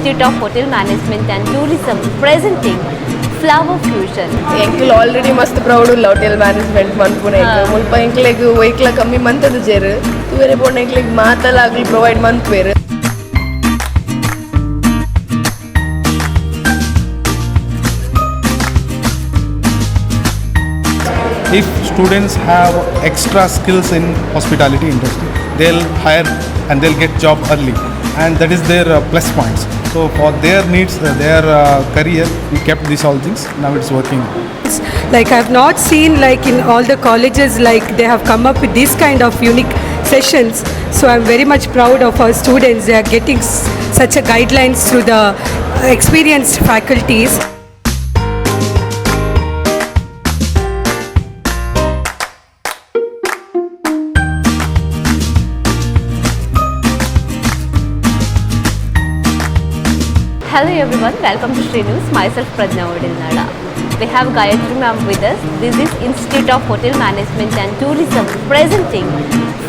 Institute of Hotel Management and Tourism presenting Flower Fusion. Enkel already must proud hotel management manpune mulpa enkel vehicle kammi mantadu jeru tuvere pon enkel maatalagal provide mant peru. If students have extra skills in hospitality industry, they'll hire and they'll get job early, and that is their plus points. So for their needs, their career, we kept these all things. Now it's working. Like I have not seen like in all the colleges like they have come up with this kind of unique sessions. So I'm very much proud of our students. They are getting such a guidelines through the experienced faculties. Hello everyone, welcome to Srinivas. Myself Prajna Odilnada. We have Gayatri ma'am with us. This is Institute of Hotel Management and Tourism presenting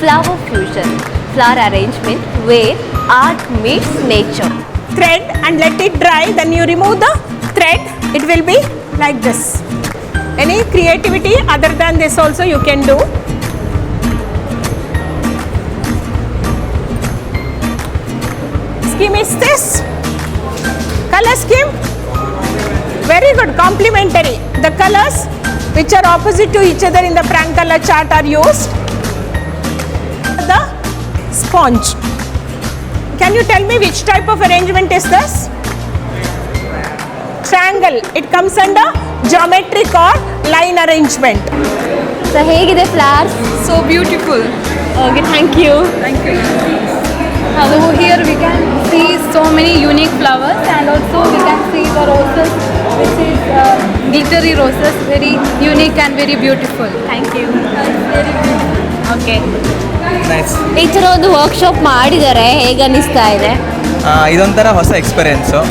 Flower Fusion, flower arrangement where art meets nature. Thread and let it dry, then you remove the thread, it will be like this. Any creativity other than this also you can do. Scheme is this. Color scheme, very good, complementary. The colors which are opposite to each other in the prank color chart are used. The sponge. Can you tell me which type of arrangement is this? Triangle. It comes under geometric or line arrangement. So hegide flowers? So beautiful. Okay, thank you. Thank you. So here we can see so many unique flowers, and also we can see the roses, which is glittery roses, very unique and very beautiful. Thank you. Very beautiful. Okay. Nice. ಈ ಥರ ಒಂದು workshop ಮಾಡಿದ್ದಾರೆ, ಹೇಗೆ ಅನಿಸ್ತಾ ಇದೆ? ಇದೊಂಥರ ಹೊಸ experience.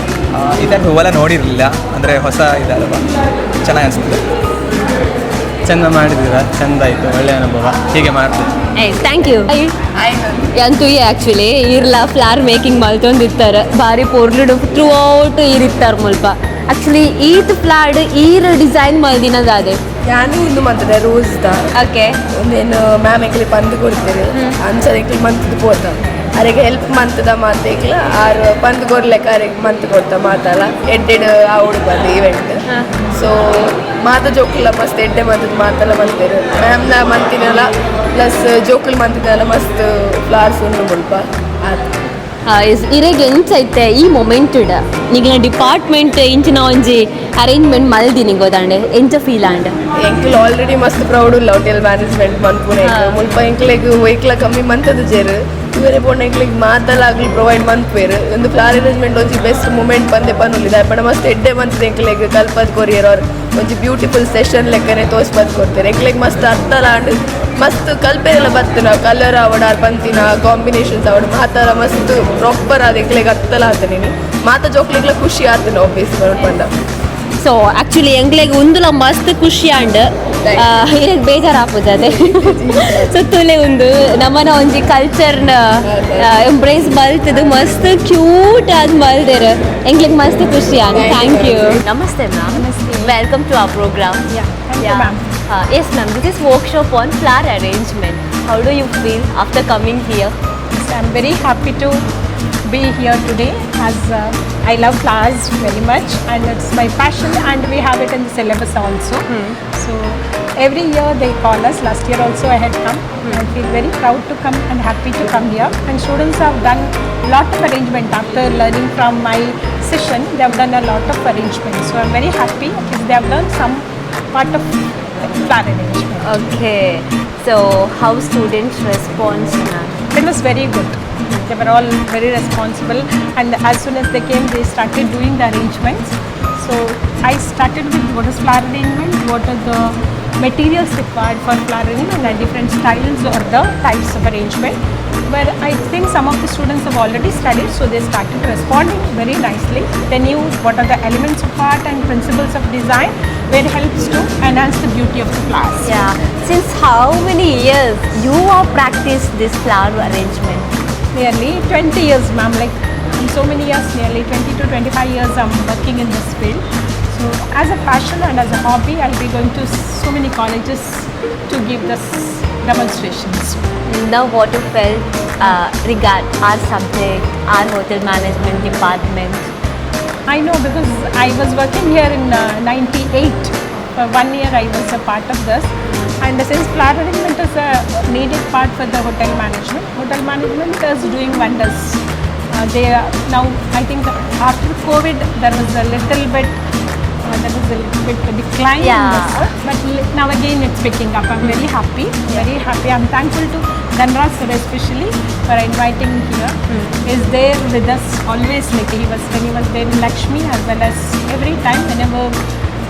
ಇದರ ಹೂವೆಲ್ಲ ನೋಡಿರಲಿಲ್ಲ, ಅಂದರೆ ಹೊಸ ಇದಲ್ವ, ಚೆನ್ನಾಗಿ ಅನಿಸ್ತದೆ. ಚೆಂದ ಮಾಡಿದ್ದೀರಾ, ಚೆಂದ ಆಯಿತು, ಒಳ್ಳೆಯ ಅನುಭವ, ಹೀಗೆ ಮಾಡ್ತೀವಿ. Thank you. ಅಂತೂ ಆ್ಯಕ್ಚುಲಿ ಇರ್ಲ ಫ್ಲವರ್ ಮೇಕಿಂಗ್ ಮಲ್ತೊಂದಿರ್ತಾರೆ ಭಾರಿ ಪೋರ್ಲು ಥ್ರೂ ಔಟ್ ಇರಿರ್ತಾರೆ ಮುಲ್ಪ ಆ್ಯಕ್ಚುಲಿ ಈತ್ ಫ್ಲವರ್ ಈರ್ ಡಿಸೈನ್ ಮಲ್ದಿನದಾದೆ ಯಾನು ಇಂದು ಮಂತದ ರೋಸ್ ದ ಓಕೆ నేను మ్యామ్ ఎంకలి పంది కొడతారు ఆన్సర్ ఎంకలి మంతది పోతాం అరెಗೆ ಹೆಲ್ಪ್ ಮಂತದ ಮಾತೆಗ್ಲ ಆರು పంది ಕೊರ್ಲೆಕ ಅರೆಗೆ ಮಂತ್ ಕೊಡ್ತಾ ಮಾತಲ್ಲ ಎಡ್ಡೆಡ್ ಆವಡು ಬಂದು ಈವೆಂಟ್ ಸೊ ಮಾತ ಜೋಕುಲ ಮಸ್ತ್ ಎಡ್ಡೆ ಮಂತದ ಮಾತಲ್ಲ ಮಂತೇರು ಮ್ಯಾಮ್ನ ಮಂತಿನಲ್ಲ ಪ್ಲಸ್ ಜೋಕುಲ್ ಮಂತಿನಲ್ಲ ಮಸ್ತ್ ಫ್ಲವರ್ಸ್ ಉಂಡು ಮುಲ್ಪ ಆತು ಇರೆಗೆ ಎಂಚೈತೆ ಈ ಮೊಮೆಂಟುಡ ನಿಗಿನ ಡಿಪಾರ್ಟ್ಮೆಂಟ್ ಇಂಚಿನ ಒಂಜಿ ಅರೇಂಜ್ಮೆಂಟ್ ಮಲ್ದಿನಿ ಗೊತ್ತಾಂಡೆ ಎಂಚ ಫೀಲ್ ಆಂಡ್ ಎಂಕಲ್ ಆಲ್ರೆಡಿ ಮಸ್ತ್ ಪ್ರೌಡ್ ಹೋಟೆಲ್ ಮ್ಯಾನೇಜ್ಮೆಂಟ್ ಮನ್ಪುನೆ ಮುಲ್ಪ ಎಂಕ್ಲೆಗ್ ವೆಹಿಕಲ್ ಕಮ್ಮಿ ಮಂತದು ಜೇರು ಇವರೆ ಪೋಣ ಎಂಕ್ಲೆಗ್ ಮಾತಲಾಗ್ಲಿ ಪ್ರೊವೈಡ್ ಮನ್ಪೇರು ಒಂದು ಫ್ಲವರ್ ಅರೇಂಜ್ಮೆಂಟ್ ಒಂಜಿ ಬೆಸ್ಟ್ ಮೂಮೆಂಟ್ ಬಂದೆ ಪನ್ನುಲಿದೆ ಪಂಡ ಮಸ್ತ್ ಎಡ್ಡೆ ಮಂತದ ಎಂಕ್ಲೆಗ್ ಕಲ್ಪದ್ ಕೊರಿಯರ್ ಅವ್ರು ಒಂಜಿ ಬ್ಯೂಟಿಫುಲ್ ಸೆಷನ್ ಲೆಕ್ಕನೆ ತೋರ್ಸ್ಬದ್ ಕೊಡ್ತಾರೆ ಎಂಕ್ಲೆಗ್ ಮಸ್ತ್ ಅರ್ಥಲಾಂಡ್ ಮಸ್ತ್ ಕಲ್ಪೆಲ್ಲ ಬತ್ತನ ಕಲರ್ ಅವಡ ಪಂತಿನ ಕಾಂಬಿನೇಷನ್ಸ್ ಅವಡ ಮಾತಾರ ಮಸ್ತ್ ಪ್ರಾಪರ್ ಆದ ಎಂಕ್ಲೆಗ್ ಅರ್ಥಲ ಆತನಿ ಮಾತ ಜೋಕ್ಲೆಗ್ಲ ಖುಷಿ ಆತನ ಆಬ್ವಿಯಸ್ ಪಂಡ ಸೊ ಆ್ಯಕ್ಚುಲಿ ಎಂಕ್ಲೆಗ್ ಉಂದುಲ ಮಸ್ತ್ ಖುಷಿ ಆಂಡ್ ಇರೆಗ್ ಬೇಜಾರಾಗ್ತದೆ ಸೊ ತುಲೆ ಉಂದು ನಮ್ಮನ ಒಂಜಿ ಕಲ್ಚರ್ನ ಎಂಬ್ರೇಸ್ ಮಲ್ತದು ಮಸ್ತ್ ಕ್ಯೂಟ್ ಆದ್ ಮಲ್ದೆರ್ ಎಂಕ್ಲೆಗ್ ಮಸ್ತ್ ಖುಷಿ ಆಂಡ್ ಥ್ಯಾಂಕ್ ಯು. ನಮಸ್ತೆ ma'am. Welcome to our program. Yes ma'am, this is workshop on flower arrangement. How do you feel after coming here? I'm very happy to be here today as I love flowers very much and it's my passion and we have it in the syllabus also. So every year they call us. Last year also I had come. I feel very proud to come and happy to come here, and students have done lot of arrangement after learning from my session. They have done a lot of arrangement, so I'm very happy because they have learned some part of flower arrangement. Okay, so how students response ma'am? It was very good. They were all very responsible, and as soon as they came they started doing the arrangements. So I started with what is flower arrangement, what are the materials required for flower arrangement and different styles or the types of arrangement, where I think some of the students have already studied, so they started responding very nicely. They knew what are the elements of art and principles of design, where it helps to enhance the beauty of the flowers. Yeah, since how many years you have practiced this flower arrangement? Nearly 20 years, ma'am. Like And so many years, nearly 20 to 25 years, I'm working in this field. So as a passion and as a hobby, I'll be going to so many colleges to give this demonstrations. Now what you felt regard our subject, our hotel management department? I know because I was working here in 98. For 1 year I was a part of this, and since flower arrangement is a needed part for the hotel management is doing wonders. They are now, I think after COVID there was a little bit decline in this, but now again it's picking up. I'm very happy. I'm thankful to Dhanraj sir especially for inviting me here. Is there with us always, like when he was there in Lakshmi, as well as every time whenever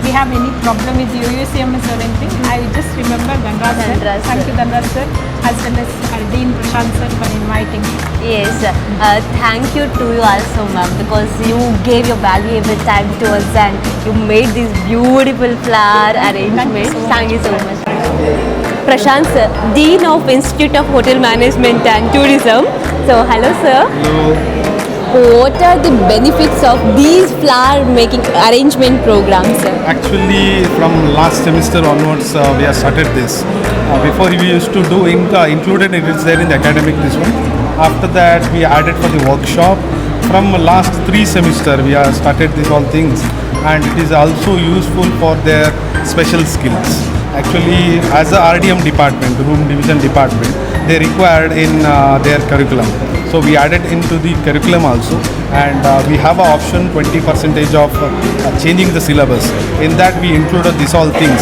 we have any problem with UUCMS or anything, I just remember Dhanraj sir. Thank you Dhanraj sir, as well as our Dean Prashant sir for inviting me. Yes, thank you to you also, ma'am, because you gave your valuable time to us and you made this beautiful flower arrangement. Thank you so much. Prashant sir, Dean of Institute of Hotel Management and Tourism. So, hello sir. Hello. What are the benefits of these flower making arrangement programs, sir? Actually, from last semester onwards, we have started this. Before we used to do included, it is there in the academic this one. After that, we added for the workshop. From last 3 semester, we have started these all things, and it is also useful for their special skills. Actually, as a RDM department, room division department, they required in their curriculum. So we added into the curriculum also, and we have an option 20% of changing the syllabus. In that we included these all things.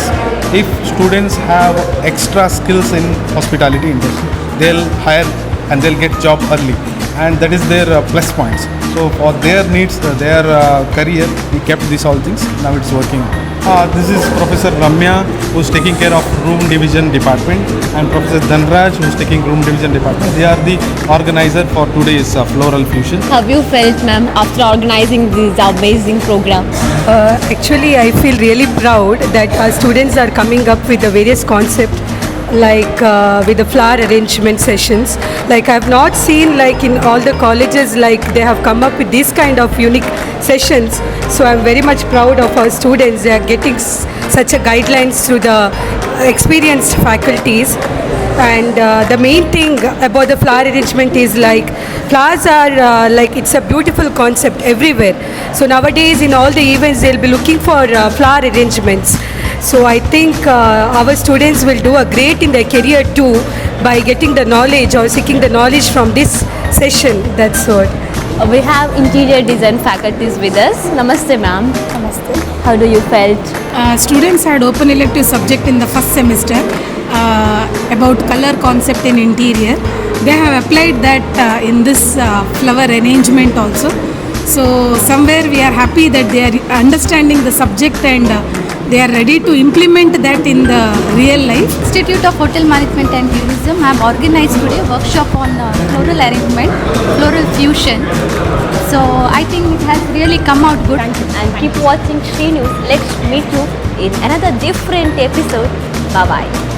If students have extra skills in hospitality industry, they'll hire and they'll get job early, and that is their plus points. So for their needs, their career, we kept these all things. Now it's working. This is Professor Ramya, who's taking care of room division department, and Professor Dhanraj, who's taking room division department. They are the organizer for today's Floral Fusion. How you felt, ma'am, after organizing this amazing program? Actually, I feel really proud that our students are coming up with the various concepts like with the flower arrangement sessions. Like I've not seen like in all the colleges, like they have come up with this kind of unique sessions. So I'm very much proud of our students. They are getting such a guidelines through the experienced faculties. And the main thing about the flower arrangement is like flowers are like it's a beautiful concept everywhere. So nowadays in all the events they'll be looking for flower arrangements. So I think our students will do a great in their career too by getting the knowledge or seeking the knowledge from this session. That's what. We have interior design faculties with us. Namaste, ma'am. Namaste. How do you felt? Students had open elective subject in the first semester about color concept in interior. They have applied that in this flower arrangement also. So somewhere we are happy that they are understanding the subject and they are ready to implement that in the real life. Institute of Hotel Management and Tourism have organized today a workshop on floral arrangement, floral fusion. So I think it has really come out good. Thank you. And keep watching Sri News. Let's meet you in another different episode. Bye-bye.